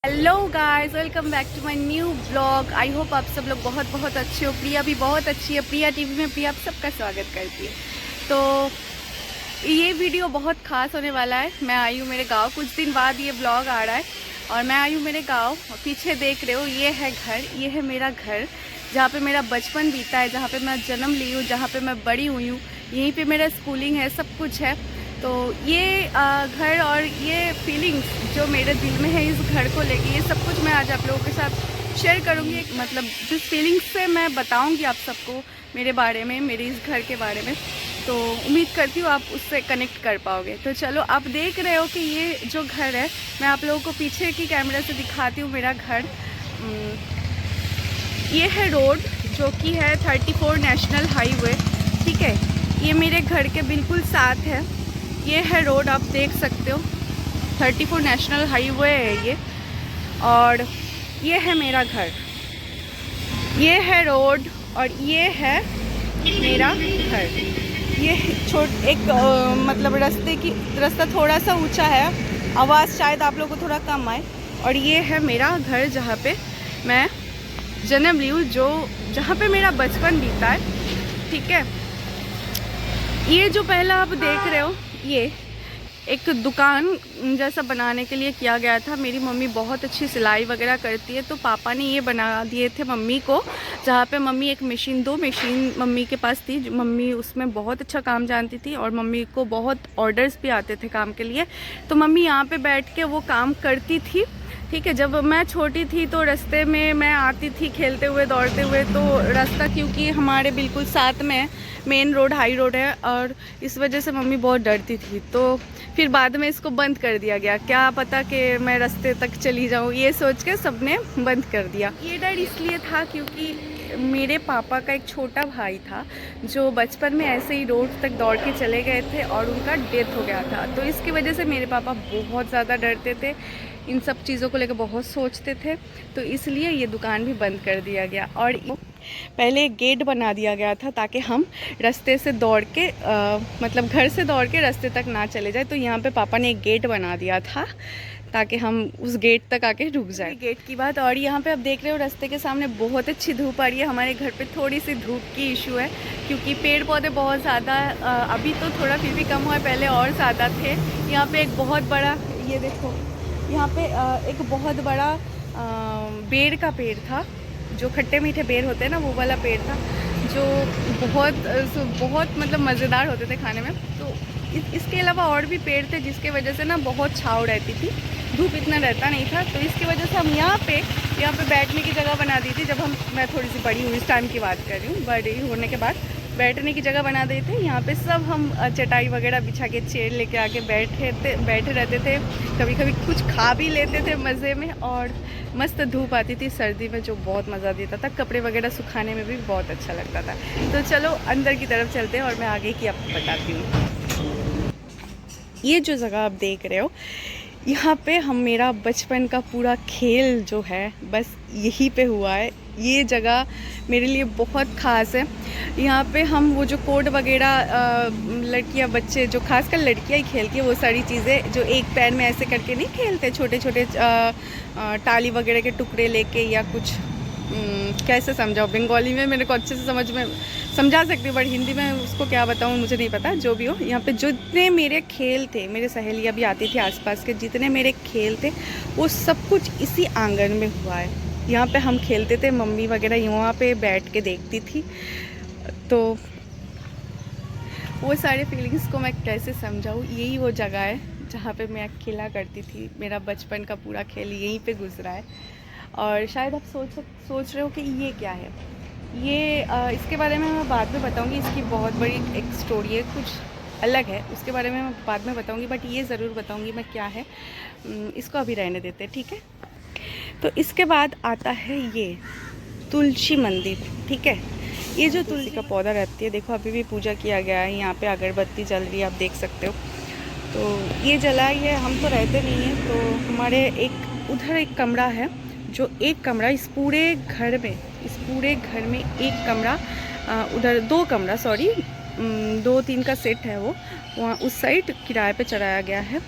Hello guys, welcome back to my new blog. I hope आप सब लोग बहुत बहुत अच्छे हो। प्रिया भी बहुत अच्छी है। प्रिया टीवी में प्रिया आप सबका स्वागत करती है। तो ये वीडियो बहुत खास होने वाला है। मैं आई हूँ मेरे गांव, कुछ दिन बाद ये ब्लॉग आ रहा है और मैं आई हूँ मेरे गांव। पीछे देख रहे हो, ये है घर, ये है मेरा घर जहाँ पे मेरा बचपन बीता है, जहाँ पे मैं जन्म ली हूँ, जहाँ पे मैं बड़ी हुई हूँ। यहीं पे मेरा स्कूलिंग है, सब कुछ है। तो ये घर और ये फीलिंग्स जो मेरे दिल में है इस घर को लेके, ये सब कुछ मैं आज आप लोगों के साथ शेयर करूँगी। मतलब जिस फीलिंग्स से मैं बताऊँगी आप सबको मेरे बारे में, मेरे इस घर के बारे में, तो उम्मीद करती हूँ आप उससे कनेक्ट कर पाओगे। तो चलो, आप देख रहे हो कि ये जो घर है, मैं आप लोगों को पीछे की कैमरा से दिखाती हूँ मेरा घर। ये है रोड जो कि है 34 नेशनल हाईवे, ठीक है। ये मेरे घर के बिल्कुल साथ है। ये है रोड, आप देख सकते हो, 34 नेशनल हाईवे है ये। और ये है मेरा घर, ये है रोड और ये है मेरा घर। ये मतलब रास्ता थोड़ा सा ऊंचा है, आवाज़ शायद आप लोगों को थोड़ा कम आए। और ये है मेरा घर जहाँ पे मैं जन्म ली हूँ, जहाँ पे मेरा बचपन बीता है, ठीक है। ये जो पहला आप देख रहे हो, ये एक दुकान जैसा बनाने के लिए किया गया था। मेरी मम्मी बहुत अच्छी सिलाई वगैरह करती है, तो पापा ने ये बना दिए थे मम्मी को, जहाँ पे मम्मी दो मशीन मम्मी के पास थी। मम्मी उसमें बहुत अच्छा काम जानती थी और मम्मी को बहुत ऑर्डर्स भी आते थे काम के लिए, तो मम्मी यहाँ पे बैठ के वो काम करती थी, ठीक है। जब मैं छोटी थी तो रास्ते में मैं आती थी खेलते हुए, दौड़ते हुए। तो रास्ता क्योंकि हमारे बिल्कुल साथ में मेन रोड, हाई रोड है, और इस वजह से मम्मी बहुत डरती थी। तो फिर बाद में इसको बंद कर दिया गया, क्या पता कि मैं रास्ते तक चली जाऊँ, ये सोच के सबने बंद कर दिया। ये डर इसलिए था क्योंकि मेरे पापा का एक छोटा भाई था जो बचपन में ऐसे ही रोड तक दौड़ के चले गए थे और उनका डेथ हो गया था। तो इसकी वजह से मेरे पापा बहुत ज़्यादा डरते थे, इन सब चीज़ों को लेकर बहुत सोचते थे, तो इसलिए ये दुकान भी बंद कर दिया गया। और पहले एक गेट बना दिया गया था ताकि हम रास्ते से दौड़ के मतलब घर से दौड़ के रास्ते तक ना चले जाए। तो यहाँ पे पापा ने एक गेट बना दिया था ताकि हम उस गेट तक आके रुक जाए। गेट की बात। और यहाँ पे आप देख रहे हो रास्ते के सामने बहुत अच्छी धूप आ रही है। हमारे घर पे थोड़ी सी धूप की इशू है क्योंकि पेड़ पौधे बहुत ज़्यादा, अभी तो थोड़ा फिर भी कम हुआ है, पहले और ज़्यादा थे। यहाँ पे एक बहुत बड़ा, ये देखो, यहाँ पे एक बहुत बड़ा बेर का पेड़ था, जो खट्टे मीठे बेर होते हैं ना, वो वाला पेड़ था, जो बहुत मतलब मज़ेदार होते थे खाने में। तो इसके अलावा और भी पेड़ थे जिसके वजह से ना बहुत छाँव रहती थी, धूप इतना रहता नहीं था। तो इसकी वजह से हम यहाँ पे बैठने की जगह बना दी थी। जब मैं थोड़ी सी बड़ी हुई, इस टाइम की बात कर रही हूँ, बड़ी होने के बाद बैठने की जगह बना दी थी। यहाँ पे सब हम चटाई वगैरह बिछा के, चेयर लेके आके बैठे रहते थे। कभी कभी कुछ खा भी लेते थे मज़े में, और मस्त धूप आती थी सर्दी में जो बहुत मज़ा देता था। कपड़े वगैरह सुखाने में भी बहुत अच्छा लगता था। तो चलो अंदर की तरफ चलते हैं और मैं आगे की आपको बताती हूँ। ये जो जगह आप देख रहे हो, यहाँ पे मेरा बचपन का पूरा खेल जो है बस यहीं पे हुआ है। ये जगह मेरे लिए बहुत ख़ास है। यहाँ पे हम वो जो कोड वगैरह लड़कियाँ, बच्चे, जो खासकर लड़कियाँ ही खेलती हैं, वो सारी चीज़ें जो एक पैर में ऐसे करके नहीं खेलते, छोटे छोटे टाली वगैरह के टुकड़े लेके, या कुछ कैसे समझाओ, बंगाली में मेरे को अच्छे से समझा सकती हूँ, बट हिंदी में उसको क्या बताऊँ मुझे नहीं पता। जो भी हो, यहाँ पे जितने मेरे खेल थे, मेरे सहेलियाँ भी आती थी आसपास के, जितने मेरे खेल थे वो सब कुछ इसी आंगन में हुआ है। यहाँ पे हम खेलते थे, मम्मी वगैरह यहाँ पे बैठ के देखती थी। तो वो सारे फीलिंग्स को मैं कैसे समझाऊँ। यही वो जगह है जहाँ पे मैं खेला करती थी, मेरा बचपन का पूरा खेल यहीं पे गुजरा है। और शायद आप सोच रहे हो कि ये क्या है। ये इसके बारे में मैं बाद में बताऊंगी। इसकी बहुत बड़ी एक स्टोरी है, कुछ अलग है, उसके बारे में मैं बाद में बताऊंगी, बट ये ज़रूर बताऊंगी मैं क्या है। इसको अभी रहने देते हैं, ठीक है। तो इसके बाद आता है ये तुलसी मंदिर, ठीक है। ये जो तुलसी का पौधा रहती है, देखो अभी भी पूजा किया गया है। यहाँ पे अगरबत्ती जल रही है, आप देख सकते हो। तो ये जलाई है, हम तो रहते नहीं हैं। तो हमारे उधर एक कमरा है, जो एक कमरा इस पूरे घर में एक कमरा, उधर दो कमरा, सॉरी, 2-3 का सेट है वो, वहाँ उस साइड किराए पे चढ़ाया गया है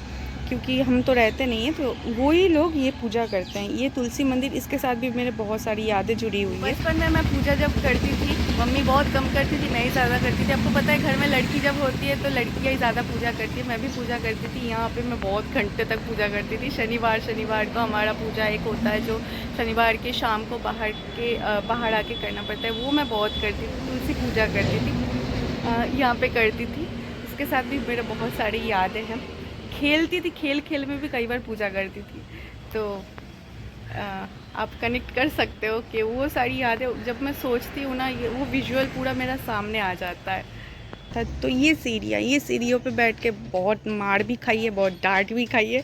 क्योंकि हम तो रहते नहीं हैं, तो वही लोग ये पूजा करते हैं। ये तुलसी मंदिर, इसके साथ भी मेरे बहुत सारी यादें जुड़ी हुई है। बचपन में मैं पूजा जब करती थी, मम्मी बहुत कम करती थी, मैं ही ज़्यादा करती थी। आपको पता है घर में लड़की जब होती है तो लड़कियाँ ही ज़्यादा पूजा करती है। मैं भी पूजा करती थी। यहाँ पे मैं बहुत घंटे तक पूजा करती थी। शनिवार को हमारा पूजा एक होता है जो शनिवार के शाम को बाहर आके करना पड़ता है, वो मैं बहुत करती थी। तुलसी पूजा करती थी, यहाँ पे करती थी। इसके साथ भी मेरे बहुत सारी यादें हैं। खेलती थी, खेल में भी कई बार पूजा करती थी। तो आप कनेक्ट कर सकते हो कि वो सारी यादें जब मैं सोचती हूँ ना, ये वो विजुअल पूरा मेरा सामने आ जाता है। तो ये सीढ़ियों पे बैठ के बहुत मार भी खाई है, बहुत डांट भी खाई है,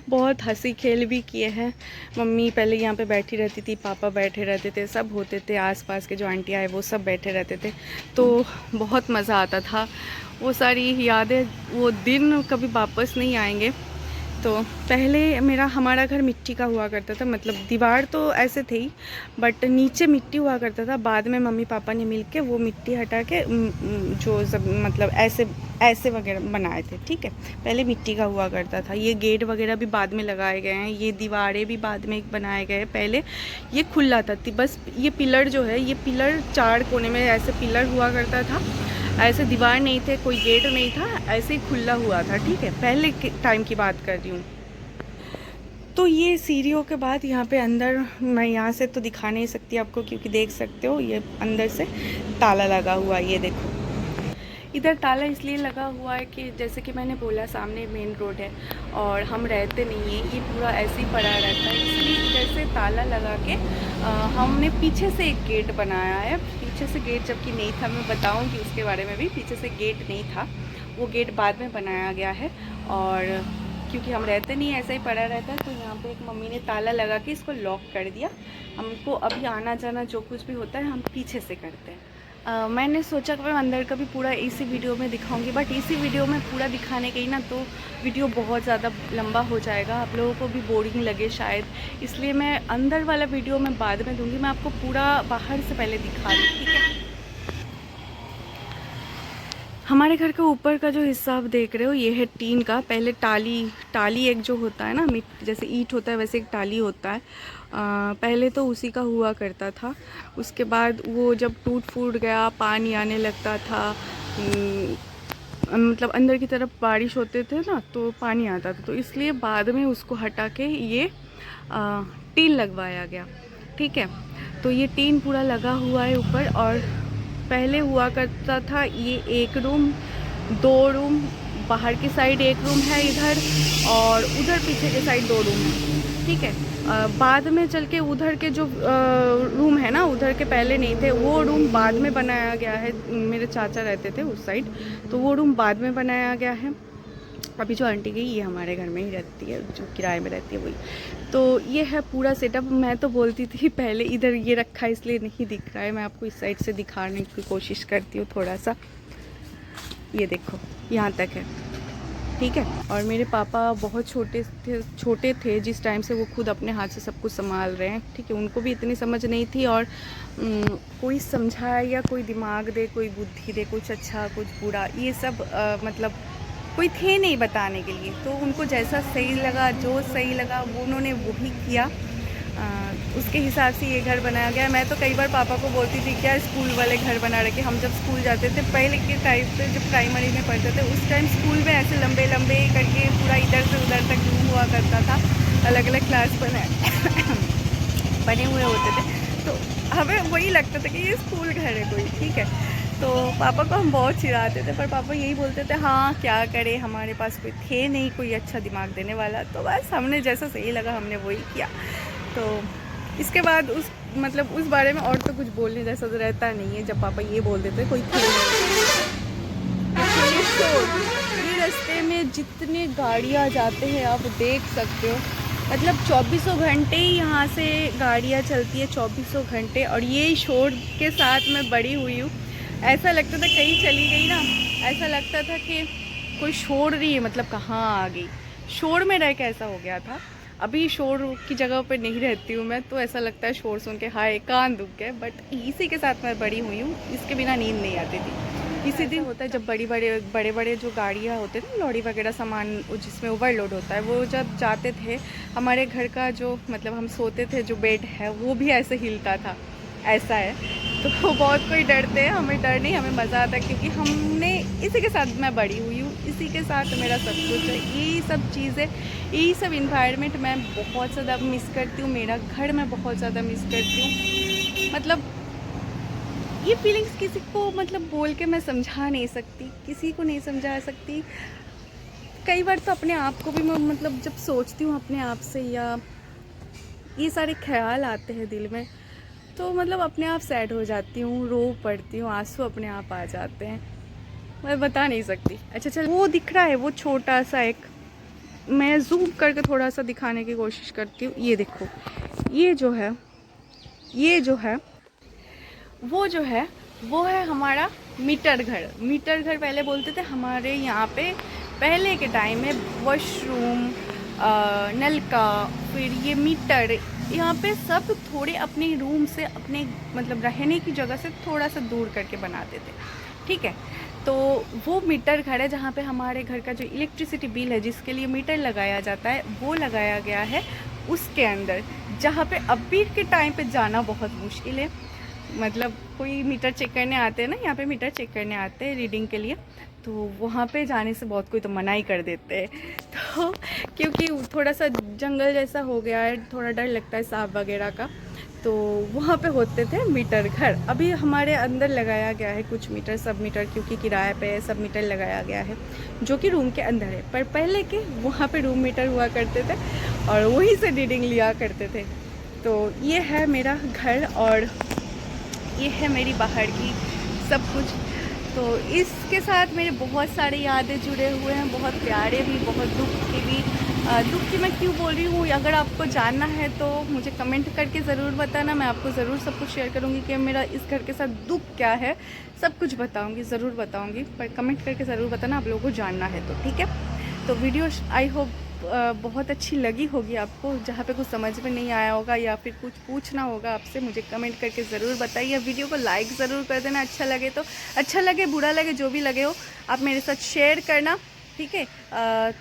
बहुत हंसी खेल भी किए हैं। मम्मी पहले यहाँ पे बैठी रहती थी, पापा बैठे रहते थे, सब होते थे, आसपास के जो आंटी आए वो सब बैठे रहते थे, तो बहुत मज़ा आता था। वो सारी यादें, वो दिन कभी वापस नहीं आएंगे। तो पहले हमारा घर मिट्टी का हुआ करता था, मतलब दीवार तो ऐसे थे ही, बट नीचे मिट्टी हुआ करता था। बाद में मम्मी पापा ने मिलके वो मिट्टी हटा के जो सब मतलब ऐसे वगैरह बनाए थे, ठीक है। पहले मिट्टी का हुआ करता था। ये गेट वगैरह भी बाद में लगाए गए हैं, ये दीवारें भी बाद में बनाए गए हैं। पहले ये खुला था, बस ये पिलर जो है, ये पिलर 4 कोने में ऐसे पिलर हुआ करता था, ऐसे दीवार नहीं थे, कोई गेट नहीं था, ऐसे ही खुला हुआ था, ठीक है। पहले के टाइम की बात कर रही हूँ। तो ये सीढ़ियों के बाद यहाँ पे अंदर, मैं यहाँ से तो दिखा नहीं सकती आपको क्योंकि देख सकते हो ये अंदर से ताला लगा हुआ है। ये देखो, इधर ताला इसलिए लगा हुआ है कि जैसे कि मैंने बोला सामने मेन रोड है और हम रहते नहीं हैं, ये पूरा ऐसे ही पड़ा रहता है, इसलिए इधर से ताला लगा के हमने पीछे से एक गेट बनाया है। पीछे से गेट जबकि नहीं था, मैं बताऊंगी उसके बारे में भी। पीछे से गेट नहीं था, वो गेट बाद में बनाया गया है। और क्योंकि हम रहते नहीं, ऐसा ही पड़ा रहता है, तो यहाँ पे एक मम्मी ने ताला लगा के इसको लॉक कर दिया। हमको अभी आना जाना जो कुछ भी होता है हम पीछे से करते हैं। मैंने सोचा कि मैं अंदर का भी पूरा इसी वीडियो में दिखाऊंगी, बट इसी वीडियो में पूरा दिखाने गई ना तो वीडियो बहुत ज़्यादा लंबा हो जाएगा, आप लोगों को भी बोरिंग लगे शायद, इसलिए मैं अंदर वाला वीडियो मैं बाद में दूंगी। मैं आपको पूरा बाहर से पहले दिखा दूँ, ठीक है। हमारे घर के ऊपर का जो हिस्सा आप देख रहे हो ये है टीन का। पहले टाली एक जो होता है ना, जैसे ईंट होता है वैसे एक टाली होता है, पहले तो उसी का हुआ करता था। उसके बाद वो जब टूट फूट गया, पानी आने लगता था, मतलब अंदर की तरफ बारिश होते थे ना तो पानी आता था, तो इसलिए बाद में उसको हटा के ये टीन लगवाया गया, ठीक है। तो ये टीन पूरा लगा हुआ है ऊपर। और पहले हुआ करता था ये 1 रूम 2 रूम, बाहर की साइड 1 रूम है इधर, और उधर पीछे के साइड 2 रूम है, ठीक है। बाद में चल के उधर के जो रूम है ना, उधर के पहले नहीं थे, वो रूम बाद में बनाया गया है। मेरे चाचा रहते थे उस साइड, तो वो रूम बाद में बनाया गया है। अभी जो आंटी गई ये हमारे घर में ही रहती है, जो किराए में रहती है वही। तो ये है पूरा सेटअप। मैं तो बोलती थी पहले इधर ये रखा है इसलिए नहीं दिख रहा है, मैं आपको इस साइड से दिखाने की कोशिश करती हूँ थोड़ा सा। ये देखो यहाँ तक है, ठीक है। और मेरे पापा बहुत छोटे थे जिस टाइम से वो खुद अपने हाथ से सब कुछ संभाल रहे हैं, ठीक है। उनको भी इतनी समझ नहीं थी, और कोई समझाए या कोई दिमाग दे, कोई बुद्धि दे, कुछ अच्छा कुछ बुरा, ये सब मतलब कोई थे नहीं बताने के लिए। तो उनको जैसा सही लगा, जो सही लगा वो उन्होंने वो भी किया, उसके हिसाब से ये घर बनाया गया। मैं तो कई बार पापा को बोलती थी क्या स्कूल वाले घर बना रखे। हम जब स्कूल जाते थे पहले के टाइम पे, जब प्राइमरी में पढ़ते थे उस टाइम स्कूल में ऐसे लंबे लंबे करके पूरा इधर से उधर तक रूम हुआ करता था, अलग अलग क्लास बने हुए होते थे, तो हमें वही लगता था कि ये स्कूल घर है कोई, ठीक है। तो पापा को हम बहुत चिढ़ाते थे, पर पापा यही बोलते थे हाँ क्या करे, हमारे पास कोई थे नहीं कोई अच्छा दिमाग देने वाला, तो बस हमने जैसा सही लगा हमने वही किया। तो इसके बाद उस बारे में और तो कुछ बोलने जैसा तो रहता नहीं है। जब पापा ये बोल देते कोई थे नहीं। ये रास्ते में जितने गाड़ियाँ जाते हैं आप देख सकते हो, मतलब 24 घंटे ही यहाँ से गाड़ियाँ चलती है, 24 घंटे। और ये शोर के साथ मैं बड़ी हुई हूँ, ऐसा लगता था कहीं चली गई ना, ऐसा लगता था कि कोई शोर रही है, मतलब कहाँ आ गई, शोर में रह के ऐसा हो गया था। अभी शोर की जगह पे नहीं रहती हूँ मैं, तो ऐसा लगता है शोर सुन के हाय कान दुख गए, बट इसी के साथ मैं बड़ी हुई हूँ, इसके बिना नींद नहीं आती थी। किसी दिन होता है जब बड़े बड़े जो गाड़ियाँ होते हैं ना, लॉरी वगैरह सामान जिसमें ओवरलोड होता है, वो जब जाते थे हमारे घर का जो मतलब हम सोते थे जो बेड है वो भी ऐसे हिलता था, ऐसा है। तो बहुत कोई डरते हैं, हमें डर नहीं, हमें मज़ा आता है क्योंकि हमने इसी के साथ मैं बड़ी हुई हूँ, इसी के साथ मेरा सब कुछ है। यही सब चीज़ें, यही सब इन्वायरमेंट मैं बहुत ज़्यादा मिस करती हूँ, मेरा घर मैं बहुत ज़्यादा मिस करती हूँ। मतलब ये फीलिंग्स किसी को मतलब बोल के मैं समझा नहीं सकती, किसी को नहीं समझा सकती। कई बार तो अपने आप को भी मैं मतलब जब सोचती हूँ अपने आप से, या ये सारे ख्याल आते हैं दिल में, तो मतलब अपने आप सैड हो जाती हूँ, रो पड़ती हूँ, आंसू अपने आप आ जाते हैं, मैं बता नहीं सकती। अच्छा चल, वो दिख रहा है वो छोटा सा एक, मैं जूम करके थोड़ा सा दिखाने की कोशिश करती हूँ। ये देखो, ये जो है, ये जो है वो है हमारा मीटर घर। मीटर घर पहले बोलते थे हमारे यहाँ पे, पहले के टाइम में वॉशरूम, नलका, फिर ये मीटर, यहाँ पे सब थोड़े अपने रूम से, अपने मतलब रहने की जगह से थोड़ा सा दूर करके बनाते थे, ठीक है। तो वो मीटर घर है जहाँ पे हमारे घर का जो इलेक्ट्रिसिटी बिल है जिसके लिए मीटर लगाया जाता है वो लगाया गया है उसके अंदर, जहाँ पे अभी के टाइम पे जाना बहुत मुश्किल है। मतलब कोई मीटर चेक करने आते हैं ना, यहाँ पे मीटर चेक करने आते हैं रीडिंग के लिए, तो वहाँ पे जाने से बहुत कोई तो मना ही कर देते हैं। तो क्योंकि थोड़ा सा जंगल जैसा हो गया है, थोड़ा डर लगता है सांप वगैरह का, तो वहाँ पे होते थे मीटर घर। अभी हमारे अंदर लगाया गया है कुछ मीटर, सब मीटर, क्योंकि किराए पे सब मीटर लगाया गया है जो कि रूम के अंदर है। पर पहले के वहाँ पे रूम मीटर हुआ करते थे और वहीं से रीडिंग लिया करते थे। तो ये है मेरा घर और ये है मेरी बाहर की सब कुछ। तो इसके साथ मेरे बहुत सारे यादें जुड़े हुए हैं, बहुत प्यारे भी, बहुत दुख के भी। दुख की मैं क्यों बोल रही हूँ, अगर आपको जानना है तो मुझे कमेंट करके ज़रूर बताना, मैं आपको ज़रूर सब कुछ शेयर करूँगी कि मेरा इस घर के साथ दुख क्या है, सब कुछ बताऊँगी, ज़रूर बताऊँगी। पर कमेंट करके ज़रूर बताना आप लोगों को जानना है तो, ठीक है। तो वीडियो आई होप बहुत अच्छी लगी होगी आपको। जहाँ पे कुछ समझ में नहीं आया होगा या फिर कुछ पूछना होगा आपसे, मुझे कमेंट करके ज़रूर बताइए। वीडियो को लाइक ज़रूर कर देना, अच्छा लगे तो, अच्छा लगे बुरा लगे जो भी लगे हो आप मेरे साथ शेयर करना, ठीक है।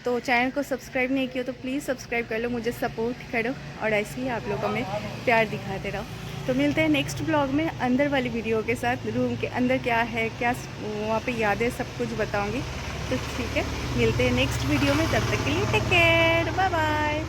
तो चैनल को सब्सक्राइब नहीं किया तो प्लीज़ सब्सक्राइब कर लो, मुझे सपोर्ट करो और ऐसे ही आप लोगों में प्यार दिखाते रहो। तो मिलते हैं नेक्स्ट ब्लॉग में अंदर वाली वीडियो के साथ। रूम के अंदर क्या है, क्या वहाँ पे यादें, सब कुछ बताऊँगी। तो ठीक है, मिलते हैं नेक्स्ट वीडियो में, तब तक के लिए टेक केयर, बाय बाय।